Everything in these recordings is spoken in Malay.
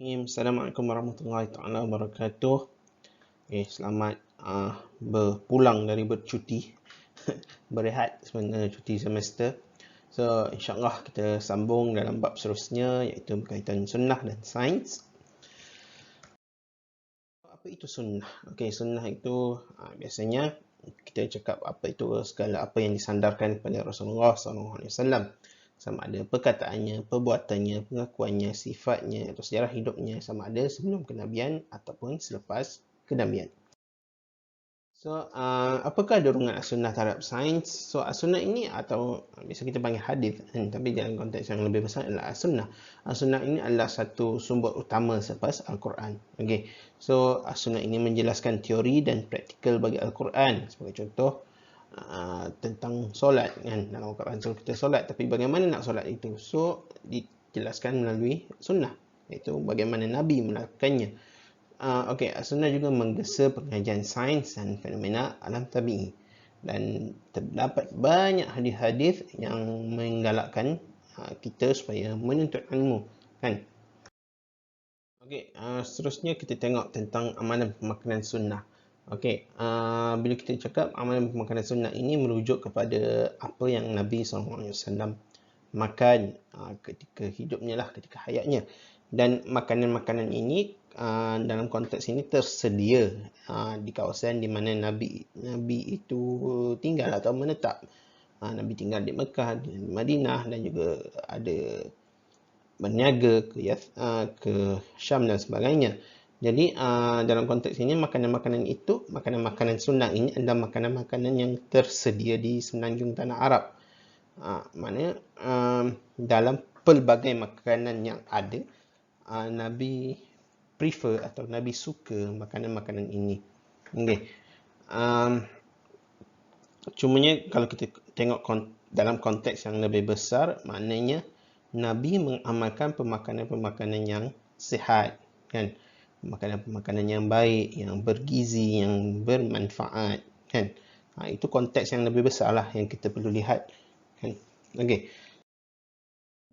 Assalamualaikum warahmatullahi taala wabarakatuh. Selamat berpulang dari bercuti, berehat sebenarnya cuti semester. So, insyaAllah kita sambung dalam bab seterusnya iaitu berkaitan sunnah dan sains. Apa itu sunnah? Sunnah itu biasanya kita cakap apa itu segala apa yang disandarkan kepada Rasulullah SAW. Sama ada perkataannya, perbuatannya, pengakuannya, sifatnya atau sejarah hidupnya, sama ada sebelum kenabian ataupun selepas kenabian. So, apakah dorongan as-sunnah terhadap sains? So, as-sunnah ini atau biasa kita panggil hadis, tapi dalam konteks yang lebih besar adalah as-sunnah. As-sunnah ini adalah satu sumber utama selepas Al-Quran. So, as-sunnah ini menjelaskan teori dan praktikal bagi Al-Quran. Sebagai contoh, tentang solat kan, dalam Al-Quran suruh kita solat, tapi bagaimana nak solat itu? So, dijelaskan melalui sunnah, iaitu bagaimana Nabi melakukannya. As-sunnah juga menggesa pengajian sains dan fenomena alam tabi'i, dan terdapat banyak hadis-hadis yang menggalakkan kita supaya menuntut ilmu kan. Seterusnya kita tengok tentang amalan pemakanan sunnah. Bila kita cakap amalan pemakanan sunnah ini merujuk kepada apa yang Nabi SAW makan ketika hidupnya lah, ketika hayatnya. Dan makanan-makanan ini dalam konteks ini tersedia di kawasan di mana Nabi itu tinggal atau menetap. Nabi tinggal di Mekah, di Madinah, dan juga ada berniaga ke Syam dan sebagainya. Jadi dalam konteks ini makanan-makanan itu, makanan-makanan sunnah ini adalah makanan-makanan yang tersedia di semenanjung tanah Arab. Mana dalam pelbagai makanan yang ada, Nabi prefer atau Nabi suka makanan-makanan ini. Cumanya kalau kita tengok dalam konteks yang lebih besar, maknanya Nabi mengamalkan pemakanan-pemakanan yang sihat kan, makanan-pemakanan yang baik, yang bergizi, yang bermanfaat kan. Itu konteks yang lebih besar lah yang kita perlu lihat kan.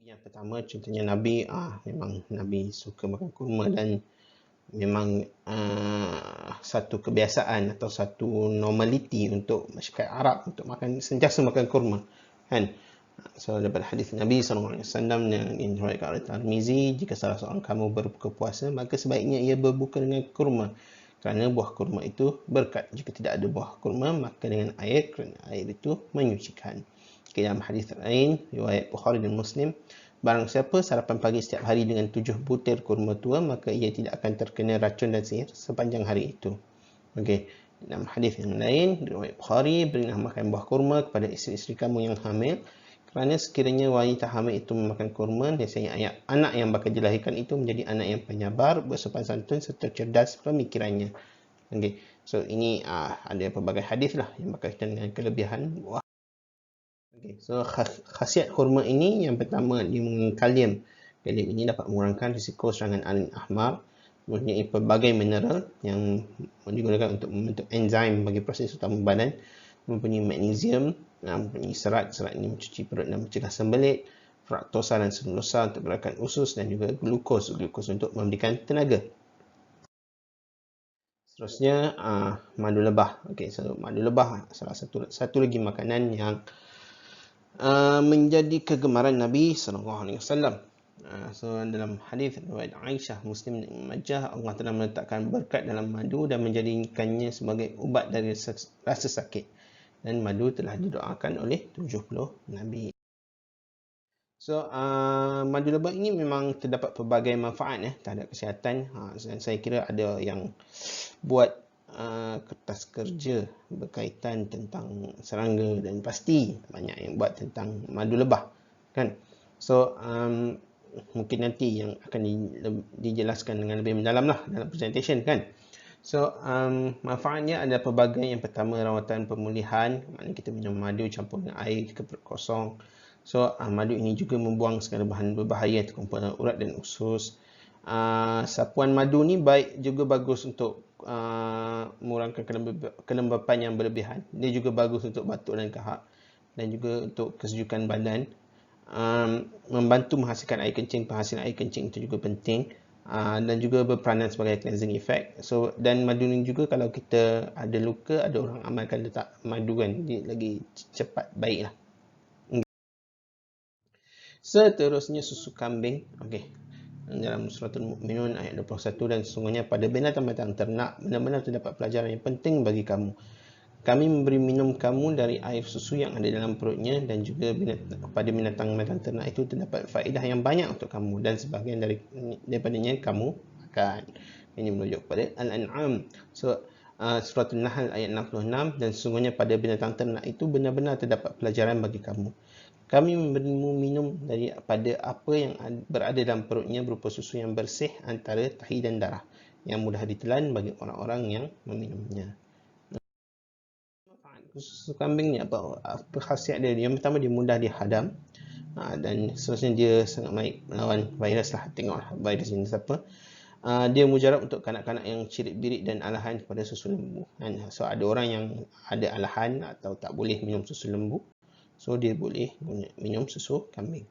Yang pertama contohnya Nabi memang Nabi suka makan kurma, dan memang satu kebiasaan atau satu normaliti untuk masyarakat Arab untuk sentiasa makan kurma kan. So dapat hadis Nabi SAW yang diriwayatkan oleh Tirmizi, jika salah seorang kamu berbuka puasa, maka sebaiknya ia berbuka dengan kurma, kerana buah kurma itu berkat. Jika tidak ada buah kurma, maka dengan air, kerana air itu menyucikan. Dalam hadis lain riwayat Bukhari dan Muslim, barang siapa sarapan pagi setiap hari dengan 7 butir kurma tua, maka ia tidak akan terkena racun dan sihir sepanjang hari itu. Dalam hadis yang lain riwayat Bukhari, berilah makan buah kurma kepada isteri-isteri kamu yang hamil, kerana sekiranya wanita hamil itu memakan kurma, biasanya anak yang bakal dilahirkan itu menjadi anak yang penyabar, bersopan santun serta cerdas pemikirannya. So ini ada pelbagai hadis lah yang berkaitan dengan kelebihan buah. So khasiat kurma ini, yang pertama dia mengandung kalium. Kalium ini dapat mengurangkan risiko serangan alin ahmar, mempunyai pelbagai mineral yang digunakan untuk membentuk enzim bagi proses utama badan, mempunyai magnesium, mempunyai serat ini mencuci perut dan mencegah sembelit, fruktosa dan selulosa untuk gerakan usus, dan juga glukos untuk memberikan tenaga. Seterusnya madu lebah. So madu lebah salah satu lagi makanan yang menjadi kegemaran Nabi SAW. So dalam hadis riwayat Aisyah, Muslim dan Majah, Allah telah meletakkan berkat dalam madu dan menjadikannya sebagai ubat dari rasa sakit, dan madu telah didoakan oleh 70 Nabi. So madu lebah ini memang terdapat pelbagai manfaat terhadap kesihatan. Saya kira ada yang buat kertas kerja berkaitan tentang serangga, dan pasti banyak yang buat tentang madu lebah kan. So mungkin nanti yang akan dijelaskan dengan lebih mendalam lah dalam presentation kan. So manfaatnya ada pelbagai. Yang pertama, rawatan pemulihan, maknanya kita minum madu campur dengan air jika perut kosong. So madu ini juga membuang segala bahan berbahaya untuk kumpulan urat dan usus. Sapuan madu ni juga bagus untuk mengurangkan kelembapan yang berlebihan. Dia juga bagus untuk batuk dan kahak, dan juga untuk kesejukan badan. Membantu menghasilkan air kencing. Penghasilan air kencing itu juga penting. dan juga berperanan sebagai cleansing effect. So, dan madu ni juga kalau kita ada luka, ada orang amalkan letak madu kan, dia lagi cepat baik lah. Seterusnya susu kambing. Okey. Dalam suratul Mukminun ayat 21, dan sesungguhnya pada binatang-binatang ternak benar-benar terdapat pelajaran yang penting bagi kamu. Kami memberi minum kamu dari air susu yang ada dalam perutnya, dan juga pada binatang-binatang ternak itu terdapat faedah yang banyak untuk kamu, dan sebahagian daripadanya kamu makan. Ini merujuk kepada Al-An'am. So, suratul Nahl ayat 66, dan sesungguhnya pada binatang ternak itu benar-benar terdapat pelajaran bagi kamu. Kami memberimu minum daripada apa yang berada dalam perutnya berupa susu yang bersih antara tahi dan darah, yang mudah ditelan bagi orang-orang yang meminumnya. Susu kambing ni apa khasiat dia? Yang pertama, dia mudah dihadam, dan seterusnya dia sangat baik melawan virus lah. Tengoklah virus ini apa. Dia mujarab untuk kanak-kanak yang cirit-birit dan alahan kepada susu lembu. So ada orang yang ada alahan atau tak boleh minum susu lembu, so dia boleh minum susu kambing.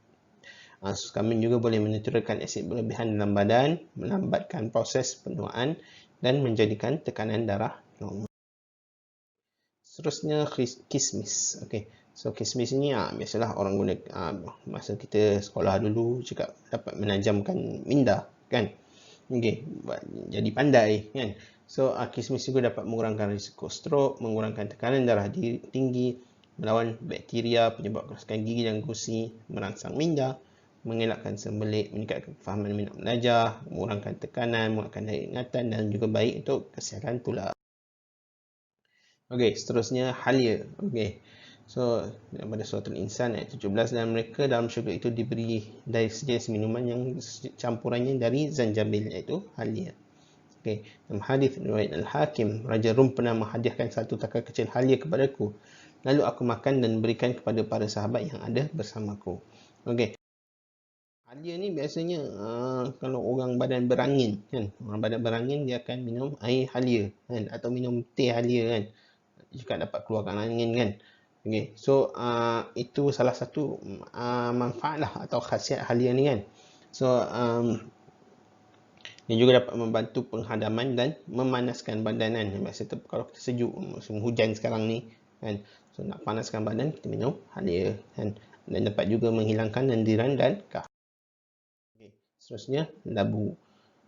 Susu kambing juga boleh menetralkan asid berlebihan dalam badan, melambatkan proses penuaan, dan menjadikan tekanan darah normal. Seterusnya kismis. Okey. So kismis ni biasalah orang guna masa kita sekolah dulu cakap dapat menajamkan minda kan. Okey, jadi pandai kan. So kismis juga dapat mengurangkan risiko stroke, mengurangkan tekanan darah tinggi, melawan bakteria penyebab kerosakan gigi dan gusi, merangsang minda, mengelakkan sembelit, meningkatkan kefahaman minat belajar, mengurangkan tekanan, menguatkan daya ingatan, dan juga baik untuk kesihatan tulang. Okey, seterusnya halia. Okey. So, pada suratul Insan ayat 17, dan mereka dalam syurga itu diberi dari sejenis minuman yang campurannya dari zanjabil, iaitu halia. Okey, dalam hadis riwayat Al-Hakim, Raja Rum pernah menghadiahkan satu takar kecil halia kepadaku. Lalu aku makan dan berikan kepada para sahabat yang ada bersamaku. Okey. Halia ni biasanya kalau orang badan berangin kan, orang badan berangin dia akan minum air halia kan, atau minum teh halia kan, jika dapat keluarkan angin kan. Okay. So itu salah satu manfaat lah atau khasiat halia ni kan. So dia juga dapat membantu penghadaman dan memanaskan badan kan. Maksudnya kalau kita sejuk, musim hujan sekarang ni kan, so nak panaskan badan kita minum halia kan, dan dapat juga menghilangkan lendiran dan kah. Okay. Seterusnya labu.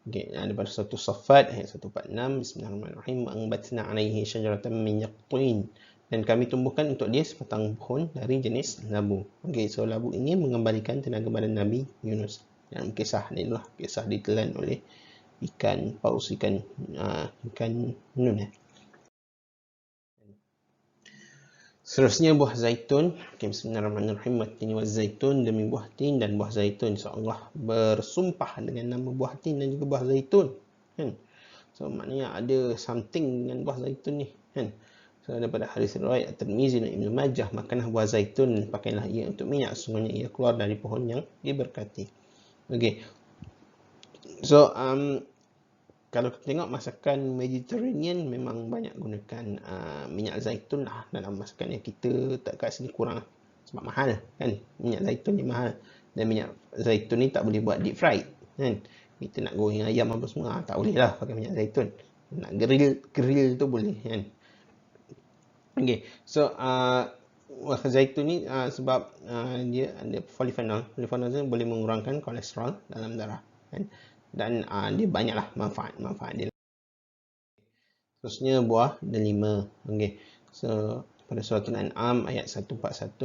Okay. Daripada satu Saffat ayat 146, Bismillahirrahmanirrahim, Anbatna alaihi syajaratan min yaqtin, dan kami tumbuhkan untuk dia sebatang pohon dari jenis labu. Okay. So labu ini mengembalikan tenaga badan Nabi Yunus. Dalam kisah ni lah, kisah ditelan oleh ikan paus, ikan nun. Seterusnya buah zaitun. Okay, Bismillahirrahmanirrahim. Wattini wa zaitun, demi buah tin dan buah zaitun. So Allah bersumpah dengan nama buah tin dan juga buah zaitun kan. So maknanya ada something dengan buah zaitun ni kan. So daripada hadis riwayat At-Tirmizi dan Ibnu Majah, makanlah buah zaitun, pakailah ia untuk minyak, sesungguhnya ia keluar dari pohon yang diberkati. Okey. So kalau kita tengok masakan Mediterranean memang banyak gunakan minyak zaitun lah dalam masakan yang kita tak kat sini kurang sebab mahal kan, minyak zaitun ni mahal, dan minyak zaitun ni tak boleh buat deep fried kan. Kita nak goreng ayam apa semua tak boleh lah pakai minyak zaitun, nak grill tu boleh kan. Okay, so zaitun ni sebab dia ada polyphenol ni boleh mengurangkan kolesterol dalam darah kan, dan dia banyaklah manfaat dia. Terusnya buah delima. Okay. So pada suratul An'am ayat 141,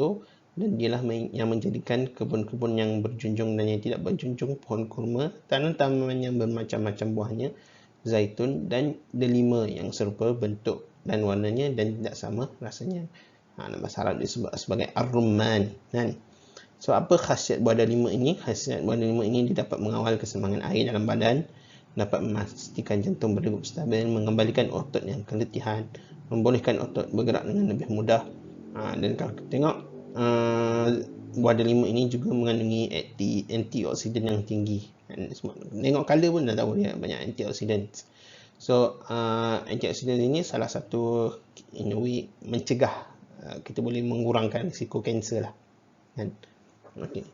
dan dialah yang menjadikan kebun-kebun yang berjunjung dan yang tidak berjunjung, pohon kurma, tanaman yang bermacam-macam buahnya, zaitun dan delima yang serupa bentuk dan warnanya dan tidak sama rasanya. Dalam bahasa Arab disebut sebagai ar-rumman kan. So apa khasiat buah delima ini? Khasiat buah delima ini dia dapat mengawal keseimbangan air dalam badan, dapat memastikan jantung berdegup stabil, mengembalikan otot yang keletihan, membolehkan otot bergerak dengan lebih mudah. Dan kalau kita tengok buah delima ini juga mengandungi antioksidan yang tinggi. Tengok color pun dah tahu dia banyak antioksidan. So antioksidan ini salah satu in a way mencegah, kita boleh mengurangkan risiko kanser lah kan. Okay.